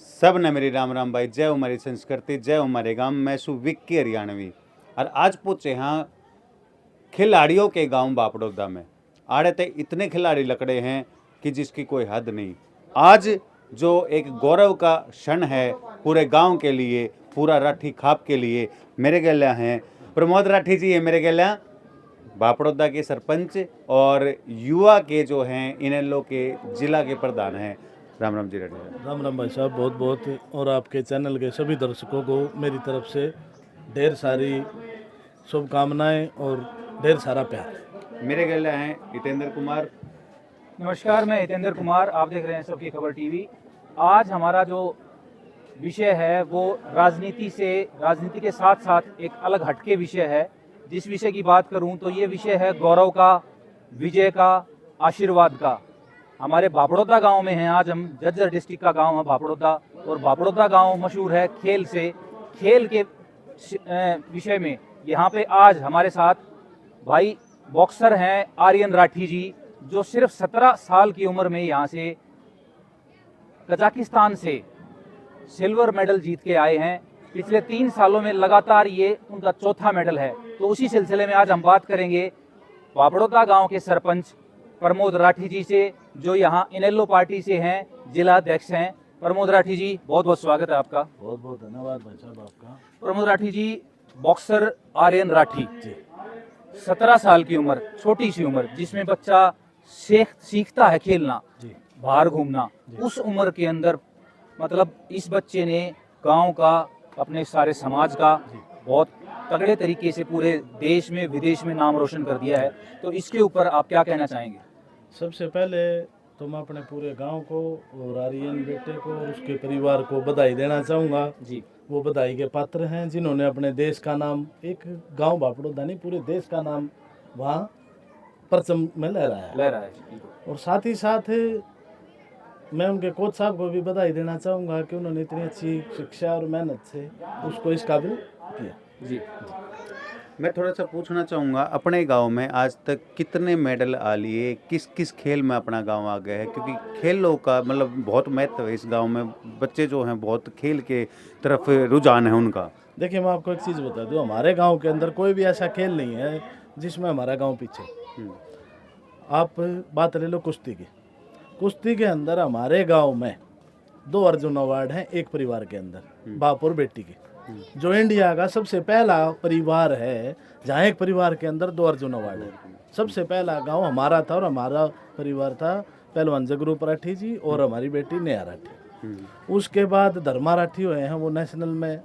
सब ने मेरी राम राम भाई। जय हमारी संस्कृति, जय हमारे गांव। मैं सु विक्की हरियाणवी और आज पूछे यहाँ खिलाड़ियों के गांव बापड़ौदा में आड़े ते इतने खिलाड़ी लकड़े हैं कि जिसकी कोई हद नहीं। आज जो एक गौरव का क्षण है पूरे गांव के लिए, पूरा राठी खाप के लिए, मेरे गल्या हैं प्रमोद राठी जी है, मेरे गल्या बापड़ौदा के सरपंच और युवा के जो हैं इनेलो के जिला के प्रधान हैं। राम राम जी राठी साहब। राम राम भाई साहब, बहुत बहुत और आपके चैनल के सभी दर्शकों को मेरी तरफ से ढेर सारी शुभकामनाएं और ढेर सारा प्यार। मेरे गले हैं हितेंद्र कुमार। नमस्कार, मैं हितेंद्र कुमार, आप देख रहे हैं सबकी खबर टीवी। आज हमारा जो विषय है वो राजनीति के साथ साथ एक अलग हटके विषय है। जिस विषय की बात करूं तो ये विषय है गौरव का, विजय का, आशीर्वाद का। हमारे बापड़ौदा गांव में हैं आज हम। जज्जर डिस्ट्रिक्ट का गांव है बापड़ौदा और बापड़ौदा गांव मशहूर है खेल से। खेल के विषय में यहाँ पे आज हमारे साथ भाई बॉक्सर हैं आर्यन राठी जी, जो सिर्फ 17 साल की उम्र में यहाँ से कजाकिस्तान से सिल्वर मेडल जीत के आए हैं। पिछले 3 सालों में लगातार ये उनका चौथा मेडल है। तो उसी सिलसिले में आज हम बात करेंगे बापड़ौदा गांव के सरपंच प्रमोद राठी जी से, जो यहाँ इनेलो पार्टी से हैं, जिला अध्यक्ष हैं। प्रमोद राठी जी, बहुत बहुत स्वागत है आपका। बहुत बहुत धन्यवाद भाई साहब आपका। प्रमोद राठी जी, बॉक्सर आर्यन राठी, 17 साल की उम्र, छोटी सी उम्र जिसमें बच्चा सीखता है खेलना, बाहर घूमना, उस उम्र के अंदर मतलब इस बच्चे ने गांव का, अपने सारे समाज का बहुत तगड़े तरीके से पूरे देश में विदेश में नाम रोशन कर दिया है। तो इसके ऊपर आप क्या कहना चाहेंगे? सबसे पहले तो मैं अपने पूरे गांव को और आर्यन बेटे को और उसके परिवार को बधाई देना चाहूँगा जी। वो बधाई के पात्र हैं जिन्होंने अपने देश का नाम, एक गांव बापड़ौदा नहीं पूरे देश का नाम वहाँ परचम में लहराया है। और साथ ही साथ मैं उनके कोच साहब को भी बधाई देना चाहूँगा कि उन्होंने इतनी अच्छी शिक्षा और मेहनत से उसको इस काबिल किया जी। मैं थोड़ा सा पूछना चाहूँगा, अपने गांव में आज तक कितने मेडल आ लिए, किस किस खेल में अपना गांव आ गया है? क्योंकि खेलों का मतलब बहुत महत्व है इस गांव में। बच्चे जो हैं बहुत खेल के तरफ रुझान है उनका। देखिए, मैं आपको एक चीज़ बता दूं, हमारे गांव के अंदर कोई भी ऐसा खेल नहीं है जिसमें हमारा गांव पीछे। आप बात ले लो कुश्ती की। कुश्ती के अंदर हमारे गांव में 2 अर्जुन अवार्ड हैं एक परिवार के अंदर, बाप और बेटी के। जो इंडिया का सबसे पहला परिवार है जहाँ एक परिवार के अंदर 2 अर्जुन अवार्ड है। सबसे पहला गांव हमारा था और हमारा परिवार था पहलवान जगरूप राठी जी और हमारी बेटी नेहा राठी। उसके बाद धर्मा राठी हुए हैं, वो नेशनल में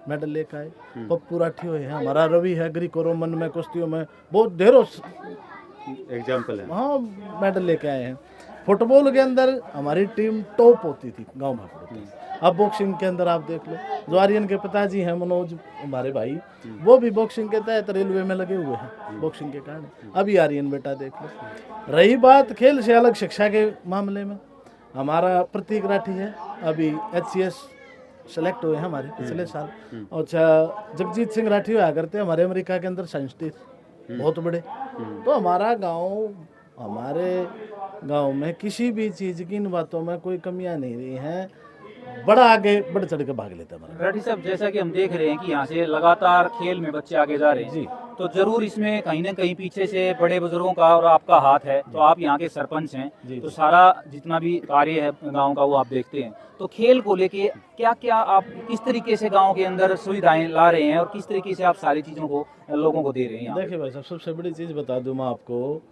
मेडल लेकर आए। पप्पू राठी हुए हैं, हमारा रवि है ग्रीको रोमन में कुश्तियों में बहुत ढेरों एग्जाम्पल है, हाँ मेडल लेके आए हैं। फुटबॉल के अंदर हमारी टीम टॉप होती थी गांव भापड़ौदा। अब बॉक्सिंग के अंदर आप देख लो, जो आर्यन के पिताजी हैं मनोज हमारे भाई, वो भी बॉक्सिंग के तहत रेलवे में लगे हुए हैं बॉक्सिंग के कारण। अभी आर्यन बेटा देख लो। रही बात खेल से अलग शिक्षा के मामले में, हमारा प्रतीक राठी है, अभी HCS सेलेक्ट हुए हैं हमारे पिछले साल। और जगजीत सिंह राठी हुआ करते हमारे अमेरिका के अंदर साइंटिस्ट बहुत बड़े। तो हमारे गांव में किसी भी चीज़ की इन बातों में कोई कमियां नहीं रही हैं। बड़ा आगे बढ़ चढ़ के भाग लेता है राठी साहब, जैसा कि हम देख रहे हैं कि यहाँ से लगातार खेल में बच्चे आगे जा रहे हैं जी। तो जरूर इसमें कहीं ना कहीं पीछे से बड़े बुजुर्गों का और आपका हाथ है। तो आप यहाँ के सरपंच हैं, तो सारा जितना भी कार्य है गांव का वो आप देखते हैं। तो खेल को लेके क्या क्या आप किस तरीके से गांव के अंदर सुविधाएं ला रहे हैं और किस तरीके से आप सारी चीज़ों को लोगों को दे रहे हैं? देखिए भाई साहब, सबसे बड़ी चीज़ बता दूँ मैं आपको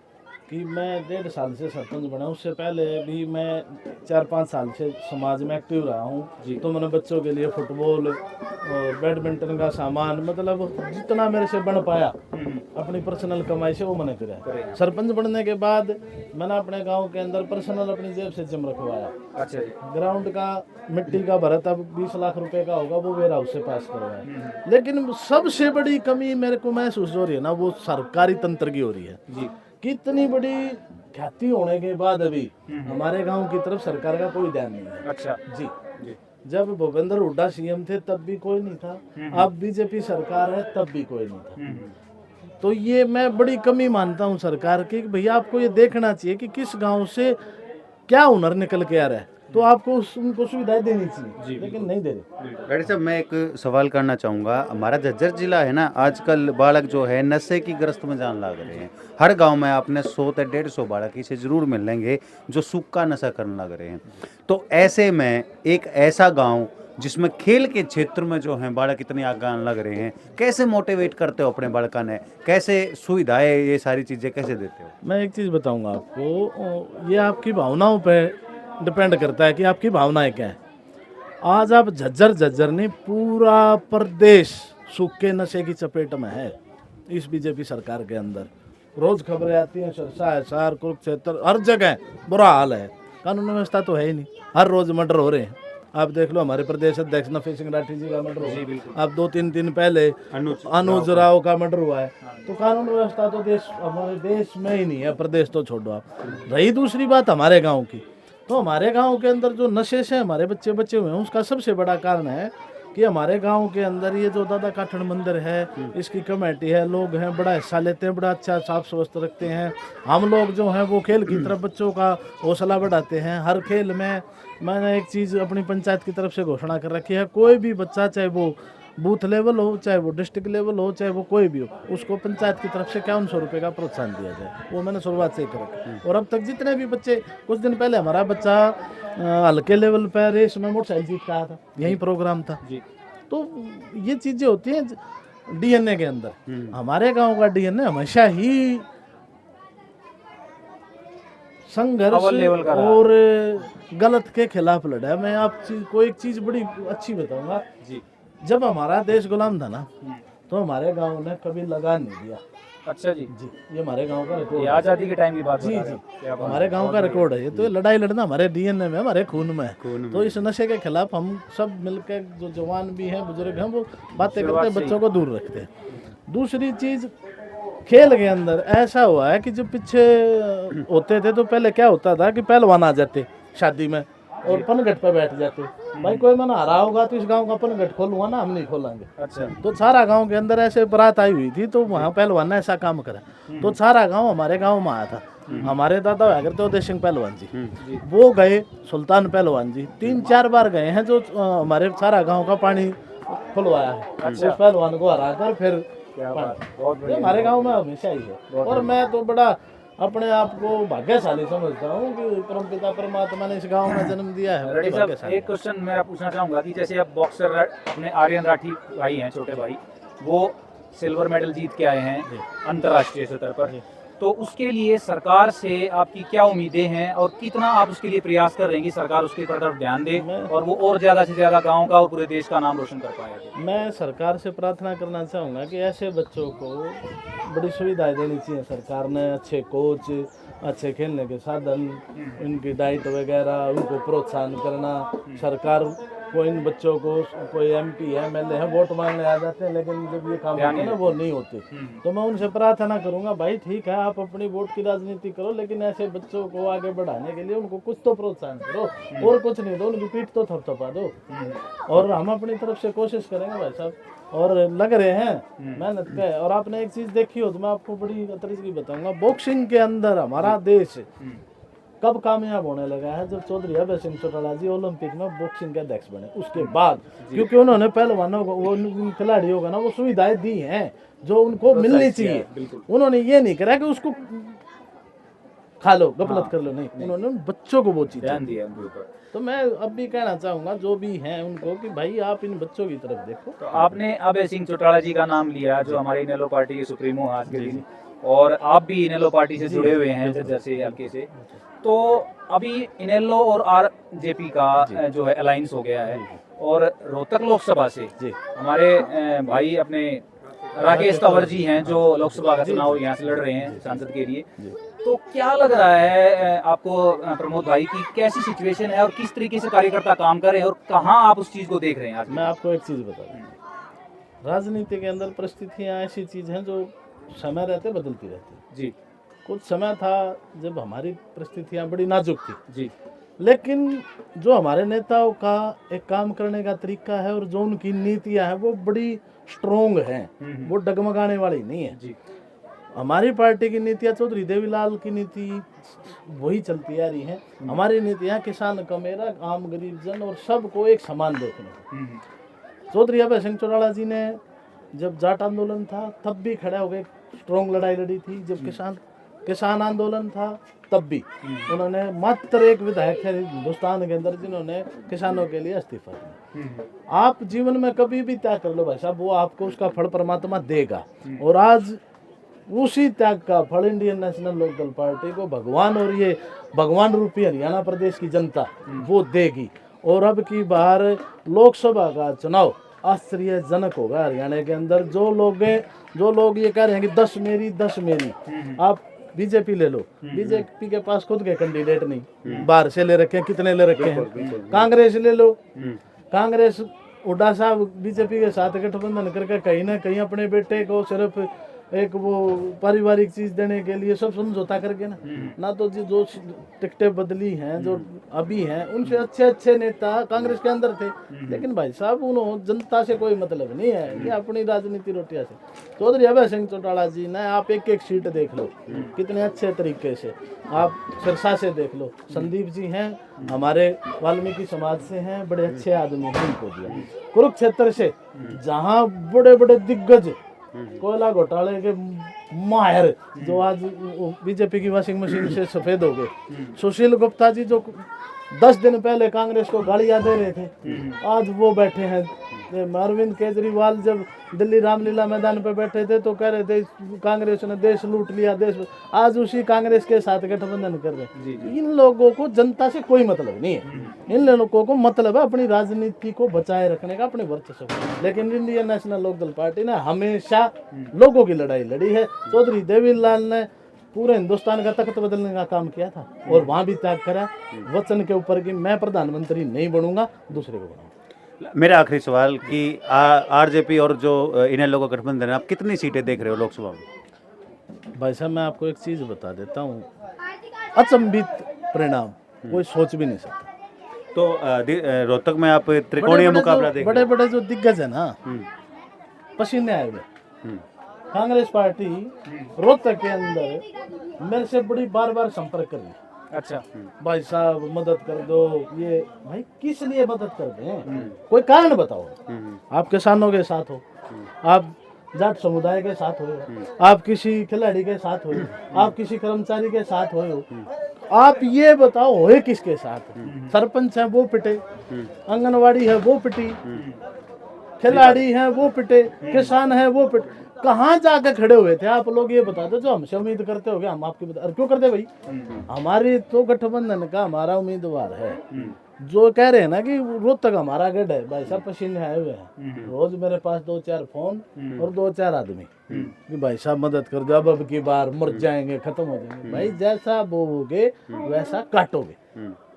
कि मैं 1.5 साल से सरपंच बना। उससे पहले भी मैं 4-5 साल से समाज में एक्टिव रहा हूँ। तो मैंने बच्चों के लिए फुटबॉल और बैडमिंटन का सामान, मतलब जितना मेरे से बन पाया अपनी पर्सनल कमाई से वो मैंने करा। सरपंच बनने के बाद मैंने अपने गांव के अंदर पर्सनल अपनी जेब से जिम रखवाया। अच्छा जी। ग्राउंड का मिट्टी का भरत अब 20 लाख रुपए का होगा, वो वेयर हाउस से पास करवाया। लेकिन सबसे बड़ी कमी मेरे को महसूस हो रही है ना, वो सरकारी तंत्र की हो रही है जी। कितनी बड़ी ख्याति होने के बाद अभी हमारे गांव की तरफ सरकार का कोई ध्यान नहीं है। अच्छा जी। जब भूपेंद्र हुड्डा CM थे तब भी कोई नहीं था, अब बीजेपी सरकार है तब भी कोई नहीं था। तो ये मैं बड़ी कमी मानता हूँ सरकार की कि भैया आपको ये देखना चाहिए कि किस गांव से क्या हुनर निकल के आ रहा है। तो आपको उनको सुविधाएं देनी चाहिए, लेकिन नहीं दे रहे। डॉक्टर साहब, मैं एक सवाल करना चाहूँगा। हमारा झज्जर जिला है ना, आजकल बालक जो है नशे की ग्रस्त में जान लग रहे हैं। हर गांव में आपने 100 से 150 बालक इसे जरूर मिलेंगे जो सूखा नशा करने लग रहे हैं। तो ऐसे में एक ऐसा गांव जिसमें खेल के क्षेत्र में जो हैं बालक इतने आगे आने लग रहे हैं, कैसे मोटिवेट करते हो अपने बालका ने, कैसे सुविधाएं ये सारी चीज़ें कैसे देते हो? मैं एक चीज़ बताऊंगा आपको, ये आपकी भावनाओं पे डिपेंड करता है कि आपकी भावनाएं क्या हैं। आज आप झज्जर नहीं, पूरा प्रदेश सूखे नशे की चपेट में है इस बीजेपी सरकार के अंदर। रोज खबरें आती हैं, सिरसा, हिसार, कुरुक्षेत्र, हर जगह बुरा हाल है। कानून व्यवस्था तो है ही नहीं, हर रोज मर्डर हो रहे हैं। आप देख लो, हमारे प्रदेश अध्यक्ष नफी सिंह राठी जी का मर्डर हुआ, अब 2-3 दिन पहले अनुज राव का मर्डर हुआ है। तो कानून व्यवस्था तो हमारे देश में ही नहीं है, प्रदेश तो छोड़ो आप। रही दूसरी बात हमारे गांव की, तो हमारे गांव के अंदर जो नशे से हमारे बच्चे बचे हुए हैं, उसका सबसे बड़ा कारण है कि हमारे गांव के अंदर ये जो दादा काठड़ मंदिर है, इसकी कमेटी है, लोग हैं, बड़ा हिस्सा लेते हैं, बड़ा अच्छा साफ स्वस्थ रखते हैं। हम लोग जो हैं वो खेल की तरफ बच्चों का हौसला बढ़ाते हैं। हर खेल में मैंने एक चीज़ अपनी पंचायत की तरफ से घोषणा कर रखी है, कोई भी बच्चा, चाहे वो बूथ लेवल हो, चाहे वो डिस्ट्रिक्ट लेवल हो, चाहे वो कोई भी हो, उसको पंचायत की तरफ से 5100 रुपये का प्रोत्साहन दिया जाए। वो मैंने शुरुआत से ही कर रखा। और अब तक जितने भी बच्चे, कुछ दिन पहले हमारा बच्चा हल्के लेवल पर रेस में मोटरसाइकिल जीत का आया था, यही प्रोग्राम था। तो ये चीज़ें होती हैं डीएनए के अंदर। हमारे गांव का डीएनए हमेशा ही संघर्ष और गलत के खिलाफ लड़ा है। मैं आपको एक चीज़ बड़ी अच्छी बताऊंगा। जब हमारा देश गुलाम था ना, तो हमारे गांव ने कभी लगान नहीं दिया। अच्छा जी, ये हमारे गांव का रिकॉर्ड, आज़ादी के टाइम की बात जी, हमारे गांव का रिकॉर्ड है ये। तो ये लड़ाई लड़ना हमारे डीएनए में, हमारे खून में है। तो इस नशे के खिलाफ हम सब मिलकर, जो जवान भी हैं, बुजुर्ग हैं, वो बातें करते हैं, बच्चों को दूर रखते हैं। दूसरी चीज़, खेल के अंदर ऐसा हुआ है कि जब पीछे होते थे तो पहले क्या होता था कि पहलवान आ जाते शादी में और पनघट पे बैठ जाते। भाई कोई मन हारा होगा तो इस गांव का पनघट खोलूंगा ना, हम नहीं खोलेंगे। अच्छा। तो सारा गांव के अंदर ऐसे बारात आई हुई थी, तो वहाँ पहलवान ने ऐसा काम करा, तो सारा गांव हमारे गांव में आया था। हमारे दादा हुआ करते उदय सिंह पहलवान जी, वो गए, सुल्तान पहलवान जी 3-4 बार गए हैं, जो हमारे सारा गाँव का पानी खुलवाया है। उस पहलवान को हरा कर फिर हमारे गांव में हमेशा ही है। और मैं तो बड़ा अपने आप को भाग्यशाली समझता हूँ कि परमपिता परमात्मा ने इस गांव में जन्म दिया है। रेड्डी साहब, एक क्वेश्चन मैं पूछना चाहूँगा कि जैसे अब बॉक्सर अपने आर्यन राठी भाई हैं, छोटे भाई, वो सिल्वर मेडल जीत के आए हैं अंतर्राष्ट्रीय स्तर पर, तो उसके लिए सरकार से आपकी क्या उम्मीदें हैं और कितना आप उसके लिए प्रयास कर रहे हैं कि सरकार उसके तरफ ध्यान दे और वो और ज़्यादा से ज़्यादा गांव का और पूरे देश का नाम रोशन कर पाए? मैं सरकार से प्रार्थना करना चाहूँगा कि ऐसे बच्चों को बड़ी सुविधाएं देनी चाहिए सरकार ने। अच्छे कोच, अच्छे खेलने के साधन, इनकी डाइट वगैरह, उनको प्रोत्साहन करना। सरकार को इन बच्चों को, कोई MP है, MLA है, वोट मांगने आ जाते हैं, लेकिन जब ये काम होते हैं ना, वो नहीं होते। तो मैं उनसे प्रार्थना करूंगा, भाई ठीक है, आप अपनी वोट की राजनीति करो, लेकिन ऐसे बच्चों को आगे बढ़ाने के लिए उनको कुछ तो प्रोत्साहन करो, और कुछ नहीं दो, उनकी पीठ तो थपथपा दो। और हम अपनी तरफ से कोशिश करेंगे भाई साहब, और लग रहे हैं, मेहनत का है। और आपने एक चीज देखी हो तो मैं आपको बड़ी तरीके बताऊंगा, बॉक्सिंग के अंदर हमारा देश कब कामयाब होने लगा है, जब चौधरी अभय सिंह चौटाला जी ओलंपिक में बॉक्सिंग के अध्यक्ष बने, उसके बाद। क्योंकि उन्होंने पहलवानों को, वो खिलाड़ियों को ना वो सुविधाएं दी हैं जो उनको मिलनी चाहिए। उन्होंने ये नहीं करा कि उसको खा लो, गफलत कर लो, नहीं, उन्होंने बच्चों को वो चीज ध्यान दिया उनके ऊपर। तो मैं अब भी कहना चाहूंगा जो भी हैं उनको कि भाई आप इन बच्चों की तरफ देखो। तो आपने अभय सिंह चौटाला जी का नाम लिया, जो हमारे इनेलो पार्टी के सुप्रीमो आज के दिन, और आप भी इनेलो पार्टी से जुड़े हुए हैं जैसे हल्के से, तो अभी इनेलो और RJP का जो है अलायंस हो गया है, और रोहतक लोकसभा से हमारे भाई अपने राकेश तंवर जी हैं जो लोकसभा का चुनाव यहाँ से लड़ रहे हैं सांसद के लिए। तो क्या लग रहा है आपको प्रमोद भाई की कैसी सिचुएशन है और किस तरीके से कार्यकर्ता काम कर रहे हैं और कहाँ आप उस चीज को देख रहे हैं आज? मैं आपको एक चीज बता दूं, राजनीति के अंदर परिस्थितियां ऐसी चीज हैं जो समय रहते बदलती रहती जी। कुछ समय था जब हमारी परिस्थितियां बड़ी नाजुक थी जी, लेकिन जो हमारे नेताओं का एक काम करने का तरीका है और जो उनकी नीतियां हैं वो बड़ी स्ट्रोंग हैं, वो डगमगाने वाली नहीं है जी। हमारी पार्टी की नीतियाँ चौधरी देवीलाल की नीति वही चलती आ रही है। हमारी नीतियाँ किसान का मेरा, आम गरीब जन और सबको एक समान देखना। चौधरी अभय सिंह चौटाला जी ने जब जाट आंदोलन था तब भी खड़ा हो गए, स्ट्रॉन्ग लड़ाई लड़ी थी। जब किसान आंदोलन था तब भी उन्होंने मात्र एक विधायक थे हिंदुस्तान के अंदर जिन्होंने किसानों के लिए इस्तीफा दिया। आप जीवन में कभी भी त्याग कर लो भाई साहब, वो आपको उसका फल परमात्मा देगा। और आज उसी त्याग का फल इंडियन नेशनल लोकदल पार्टी को भगवान और ये भगवान रूपी हरियाणा प्रदेश की जनता वो देगी। और अब की बार लोकसभा का चुनाव आश्चर्यजनक होगा हरियाणा के अंदर। जो लोग ये कह रहे हैं कि 10 मेरी 10 मेरी, आप बीजेपी ले लो, बीजेपी के पास खुद के कैंडिडेट नहीं, बाहर से ले रखे हैं, कितने ले रखे हैं। कांग्रेस ले लो, कांग्रेस हुड्डा साहब बीजेपी के साथ गठबंधन करके कहीं ना कहीं अपने बेटे को सिर्फ एक वो पारिवारिक चीज देने के लिए सब समझौता करके ना तो जी जो टिकटें बदली हैं जो अभी हैं उनसे अच्छे अच्छे नेता कांग्रेस के अंदर थे। लेकिन भाई साहब उन्होंने जनता से कोई मतलब नहीं है, ये अपनी राजनीति रोटियां से। चौधरी अभय सिंह चौटाला जी ने आप एक एक सीट देख लो कितने अच्छे तरीके से, आप सिरसा से देख लो, संदीप जी हैं हमारे वाल्मीकि समाज से हैं, बड़े अच्छे आदमी हैं, उनको दिया। कुरुक्षेत्र से जहाँ बड़े बड़े दिग्गज कोयला घोटाले के माहिर जो आज बीजेपी की वॉशिंग मशीन से सफेद हो गए, सुशील गुप्ता जी जो 10 दिन पहले कांग्रेस को गालियां दे रहे थे, आज वो बैठे हैं। अरविंद केजरीवाल जब दिल्ली रामलीला मैदान पे बैठे थे तो कह रहे थे कांग्रेस ने देश लूट लिया, देश, आज उसी कांग्रेस के साथ गठबंधन कर रहे हैं। इन लोगों को जनता से कोई मतलब नहीं है, इन लोगों को मतलब है अपनी राजनीति को बचाए रखने का, अपने वर्चस्व। लेकिन इंडियन नेशनल लोकदल पार्टी ने हमेशा लोगों की लड़ाई लड़ी है। चौधरी देवीलाल ने पूरे हिंदुस्तान का तख्त बदलने का काम किया था और वहां भी त्याग करा वचन के ऊपर कि मैं प्रधानमंत्री नहीं बनूंगा, दूसरे को बनाऊंगा। मेरा आखिरी सवाल कि आरजेपी और जो इन लोगों का गठबंधन है, आप कितनी सीटें देख रहे हो लोकसभा में? भाई साहब मैं आपको एक चीज बता देता हूँ, अचंभित परिणाम कोई सोच भी नहीं सकता। तो रोहतक में आप त्रिकोणीय मुकाबला देख बड़े बड़े जो दिग्गज है ना, पसीने आए हुए। कांग्रेस पार्टी रोहतक के अंदर मेरे से बड़ी बार बार संपर्क कर रही है। अच्छा, भाई साहब मदद कर दो, ये भाई किस लिए मदद कर दें, कोई कारण बताओ। आप किसानों के साथ हो, आप जाट समुदाय के साथ हो, आप किसी खिलाड़ी के साथ हो, आप किसी कर्मचारी के साथ हो, आप ये बताओ होए किसके साथ। सरपंच है वो पिटे, आंगनवाड़ी है वो पिटी, खिलाड़ी है वो पिटे, किसान है वो पिटे, कहाँ जाके खड़े हुए थे आप लोग? ये बता दो, जो हमसे उम्मीद करते हो हम आपकी बता, क्यों करते भाई? हमारी तो गठबंधन का हमारा उम्मीदवार है, जो कह रहे हैं ना कि रोहतक हमारा गढ़ है, भाई साहब पसीने आए हुए हैं। रोज मेरे पास 2-4 फोन और 2-4 आदमी कि भाई साहब मदद कर दो, अब की बार मर जाएंगे, खत्म हो जाएंगे। भाई जैसा बोओगे वैसा काटोगे।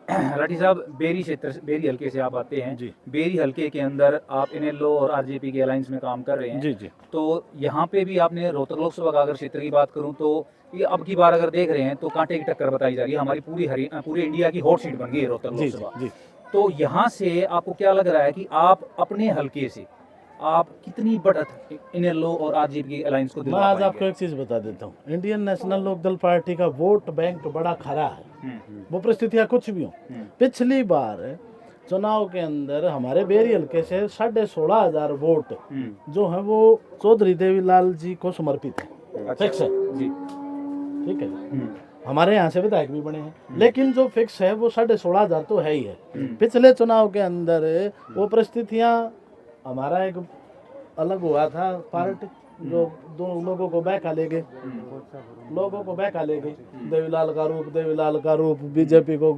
राठी साहब, बेरी क्षेत्र, बेरी हल्के से आप आते हैं जी। बेरी हल्के के अंदर आप इनेलो और आरजेपी के अलायंस में काम कर रहे हैं जी। तो यहाँ पे भी आपने रोहतक लोकसभा का अगर क्षेत्र की बात करूँ तो ये अब की बार अगर देख रहे हैं तो कांटे की टक्कर बताई जा रही है। हमारी पूरे इंडिया की हॉट सीट बन गई है रोहतक लोकसभा। तो यहाँ से आपको क्या लग रहा है कि आप अपने हल्के से आप कितनी बढ़त इनेलो और आरजेपी की अलायंस को दिलवा मैं आज पाएंगे? आपको एक चीज बता देता हूँ, इंडियन नेशनल लोकदल पार्टी का वोट बैंक बड़ा खरा है। वो परिस्थितियां कुछ भी हो, पिछली बार चुनाव के अंदर हमारे बेरी हल्के से 16,500 वोट जो है वो चौधरी देवीलाल जी को समर्पित है। फिक्स है जी, ठीक है। हमारे यहाँ से विधायक भी बने हैं, लेकिन जो फिक्स है वो 16,500 तो है ही है। पिछले चुनाव के अंदर वो परिस्थितियां हमारा एक अलग हुआ था, पार्ट जो दो लोगों को बहका ले गए, देवीलाल का रूप बीजेपी को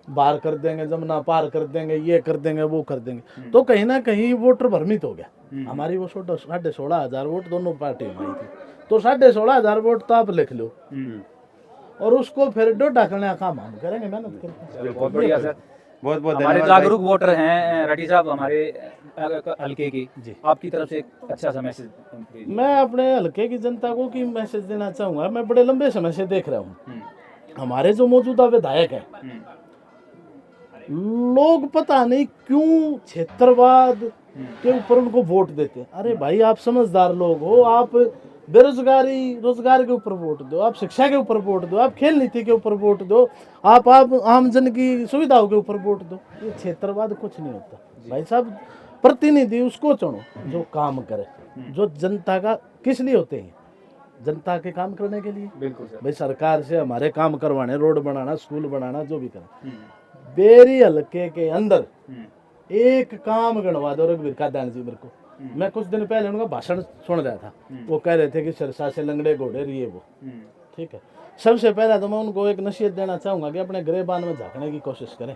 बाहर कर देंगे, जमुना पार कर देंगे, ये कर देंगे, वो कर देंगे। तो कहीं ना कहीं वोटर भ्रमित हो गया। हमारी वो 16,500 वोट दोनों पार्टी में आई थी, तो 16,500 वोट तो आप लिख लो और उसको फिर डोडा करने का काम हम करेंगे, मेहनत करके। बहुत बढ़िया सर, बहुत बहुत हमारे धन्यवाद जागरूक वोटर हैं राठी साहब हमारे हल्के की जी। आपकी तरफ से एक अच्छा सा मैसेज दीजिए। मैं अपने हल्के की जनता को की मैसेज देना चाहूँगा। मैं बड़े लंबे समय से देख रहा हूँ हमारे जो मौजूदा विधायक हैं, लोग पता नहीं क्यों क्षेत्रवाद के ऊपर उनको वोट देते हैं। अरे भाई आप समझदार लोग हो, आप बेरोजगारी रोजगार के ऊपर वोट दो, आप शिक्षा के ऊपर वोट दो, आप खेल नीति के ऊपर वोट दो, आप आम जन की सुविधाओं के ऊपर वोट दो। ये क्षेत्रवाद कुछ नहीं होता भाई साहब। प्रतिनिधि उसको चुनो जो काम करे, जो जनता का किस लिए होते हैं, जनता के काम करने के लिए। बिल्कुल सर। भाई सरकार से हमारे काम करवाने, रोड बनाना, स्कूल बनाना, जो भी करना। बेरी हल्के के अंदर एक काम गणवा दो रघुवीर कादियानी जी मेरे को। मैं कुछ दिन पहले उनका भाषण सुन रहा था, वो कह रहे थे कि सिरसा से लंगड़े घोड़े रहिए वो, ठीक है। सबसे पहले तो मैं उनको एक नसीहत देना चाहूंगा कि अपने गिरेबान में झांकने की कोशिश करें।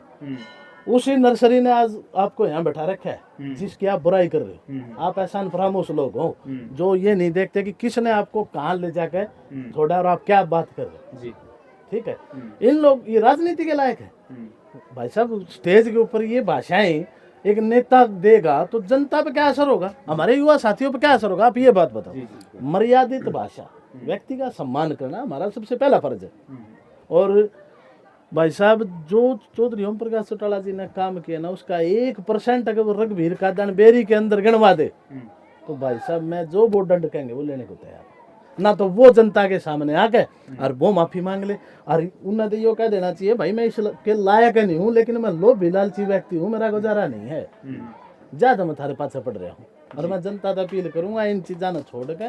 उसी नर्सरी ने आज आपको यहाँ बैठा रखा है जिसकी आप बुराई कर रहे हो। आप एहसान फरामोश लोग हो जो ये नहीं देखते कि किसने आपको कहाँ ले जाकर छोड़ा और आप क्या बात कर रहे हो, जी ठीक है। इन लोग ये राजनीति के लायक है भाई साहब। स्टेज के ऊपर ये भाषाएं एक नेता देगा तो जनता पे क्या असर होगा, हमारे युवा साथियों पे क्या असर होगा, आप ये बात बताओ। मर्यादित भाषा, व्यक्ति का सम्मान करना हमारा सबसे पहला फर्ज है। और भाई साहब जो चौधरी ओम प्रकाश चौटाला जी ने काम किया ना, उसका 1% अगर वो रघुवीर कादियानी बेरी के अंदर गिनवा दे तो भाई साहब मैं जो वो दंड कहेंगे वो लेने को तैयार ना। तो वो जनता के सामने आके और वो माफी मांग ले, और उन्हें तो ये कह देना चाहिए भाई मैं इसके लायक नहीं हूँ, लेकिन मैं लोभी लालची व्यक्ति हूँ, मेरा गुजारा नहीं है, ज्यादा मैं थारे पाछे पड़ रहा हूँ। और मैं जनता से अपील करूंगा इन चीजा न छोड़ के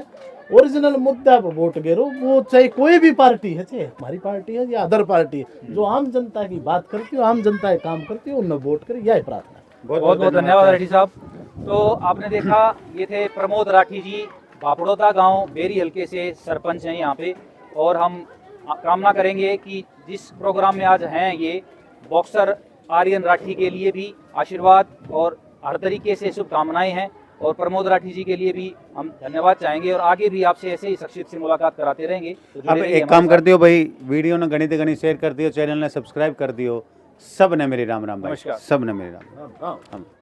ओरिजिनल मुद्दा पर वोट गिरो। वो चाहे कोई भी पार्टी है, चाहे हमारी पार्टी है या अदर पार्टी है, जो आम जनता की बात करती हो, आम जनता के काम करती हो, उनमें वोट करे, यही प्रार्थना। बहुत बहुत धन्यवाद राठी साहब। तो आपने देखा, ये थे प्रमोद राठी जी, बापड़ौदा गांव बेरी हल्के से सरपंच हैं यहाँ पे। और हम कामना करेंगे कि जिस प्रोग्राम में आज हैं ये बॉक्सर आर्यन राठी के लिए भी आशीर्वाद और हर तरीके से शुभकामनाएं हैं, और प्रमोद राठी जी के लिए भी हम धन्यवाद चाहेंगे, और आगे भी आपसे ऐसे ही शख्सियत से मुलाकात कराते रहेंगे। तो जुड़े अब रहिए एक हमारे काम साथ। कर दियो भाई, वीडियो ने घनी से घनी शेयर कर दियो, चैनल ने सब्सक्राइब कर दियो। सब ने मेरी राम राम भाई, नमस्कार। सब ने मेरी राम। हाँ। हम